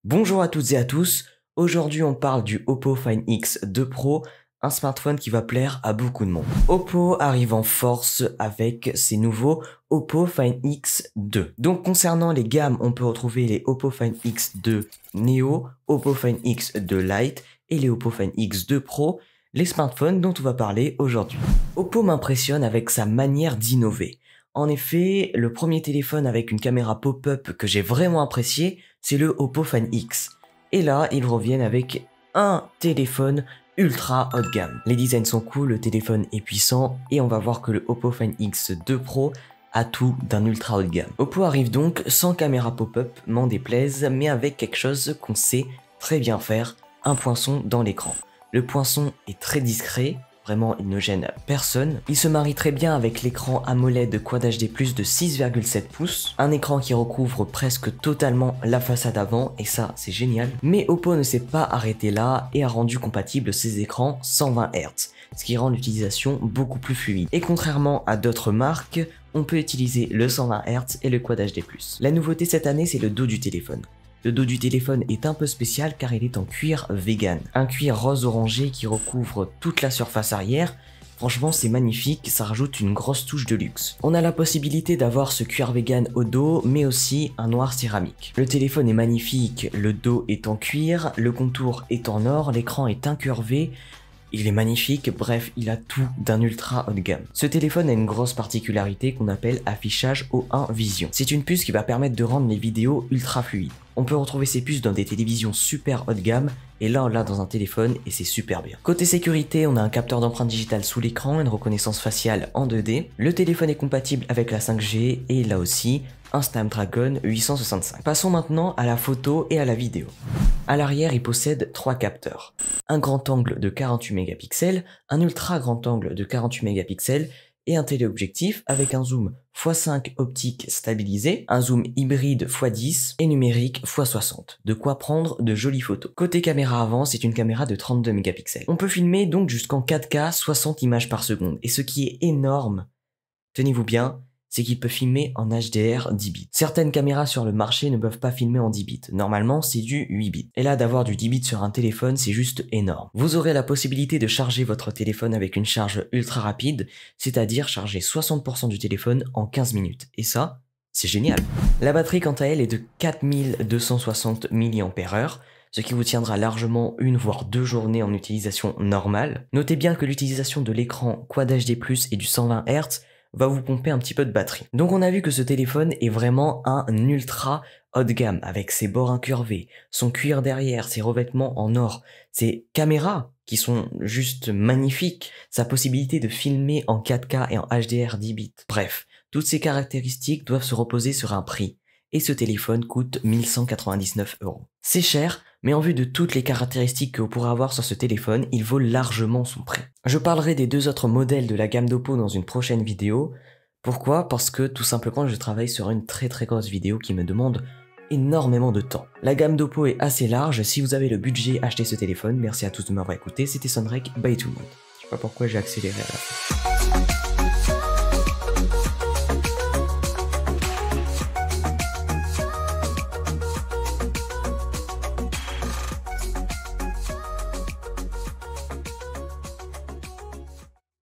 Bonjour à toutes et à tous, aujourd'hui on parle du Oppo Find X2 Pro, un smartphone qui va plaire à beaucoup de monde. Oppo arrive en force avec ses nouveaux Oppo Find X2. Donc concernant les gammes, on peut retrouver les Oppo Find X2 Neo, Oppo Find X2 Lite et les Oppo Find X2 Pro, les smartphones dont on va parler aujourd'hui. Oppo m'impressionne avec sa manière d'innover. En effet, le premier téléphone avec une caméra pop-up que j'ai vraiment apprécié, c'est le Oppo Find X. Et là, ils reviennent avec un téléphone ultra haut de gamme. Les designs sont cool, le téléphone est puissant et on va voir que le Oppo Find X2 Pro a tout d'un ultra haut de gamme. Oppo arrive donc sans caméra pop-up, m'en déplaise, mais avec quelque chose qu'on sait très bien faire, un poinçon dans l'écran. Le poinçon est très discret. Vraiment, il ne gêne personne. Il se marie très bien avec l'écran AMOLED Quad HD+ de 6,7 pouces, un écran qui recouvre presque totalement la façade avant, et ça, c'est génial. Mais Oppo ne s'est pas arrêté là et a rendu compatible ses écrans 120 Hz, ce qui rend l'utilisation beaucoup plus fluide. Et contrairement à d'autres marques, on peut utiliser le 120 Hz et le Quad HD+. La nouveauté cette année, c'est le dos du téléphone. Le dos du téléphone est un peu spécial car il est en cuir vegan. Un cuir rose orangé qui recouvre toute la surface arrière. Franchement, c'est magnifique, ça rajoute une grosse touche de luxe. On a la possibilité d'avoir ce cuir vegan au dos, mais aussi un noir céramique. Le téléphone est magnifique, le dos est en cuir, le contour est en or, l'écran est incurvé. Il est magnifique, bref, il a tout d'un ultra haut de gamme. Ce téléphone a une grosse particularité qu'on appelle affichage O1 Vision. C'est une puce qui va permettre de rendre les vidéos ultra fluides. On peut retrouver ces puces dans des télévisions super haut de gamme, et là on l'a dans un téléphone et c'est super bien. Côté sécurité, on a un capteur d'empreinte digitale sous l'écran, une reconnaissance faciale en 2D. Le téléphone est compatible avec la 5G et là aussi un Snapdragon 865. Passons maintenant à la photo et à la vidéo. À l'arrière, il possède 3 capteurs. Un grand angle de 48 mégapixels, un ultra grand angle de 48 mégapixels et un téléobjectif avec un zoom x5 optique stabilisé, un zoom hybride x10 et numérique x60. De quoi prendre de jolies photos. Côté caméra avant, c'est une caméra de 32 mégapixels. On peut filmer donc jusqu'en 4K 60 images par seconde. Et ce qui est énorme, tenez-vous bien, c'est qu'il peut filmer en HDR 10 bits. Certaines caméras sur le marché ne peuvent pas filmer en 10 bits. Normalement, c'est du 8 bits. Et là, d'avoir du 10 bits sur un téléphone, c'est juste énorme. Vous aurez la possibilité de charger votre téléphone avec une charge ultra rapide, c'est-à-dire charger 60% du téléphone en 15 minutes. Et ça, c'est génial. La batterie, quant à elle, est de 4260 mAh, ce qui vous tiendra largement une voire 2 journées en utilisation normale. Notez bien que l'utilisation de l'écran Quad HD+ et du 120 Hz va vous pomper un petit peu de batterie. Donc on a vu que ce téléphone est vraiment un ultra haut de gamme avec ses bords incurvés, son cuir derrière, ses revêtements en or, ses caméras qui sont juste magnifiques, sa possibilité de filmer en 4K et en HDR 10 bits. Bref, toutes ces caractéristiques doivent se reposer sur un prix. Et ce téléphone coûte 1199 €. C'est cher, mais en vue de toutes les caractéristiques que vous pourrez avoir sur ce téléphone, il vaut largement son prix. Je parlerai des 2 autres modèles de la gamme d'Oppo dans une prochaine vidéo. Pourquoi? Parce que tout simplement je travaille sur une très grosse vidéo qui me demande énormément de temps. La gamme d'Oppo est assez large, si vous avez le budget, achetez ce téléphone. Merci à tous de m'avoir écouté, c'était Sonrek, bye tout le monde. Je sais pas pourquoi j'ai accéléré à la fin.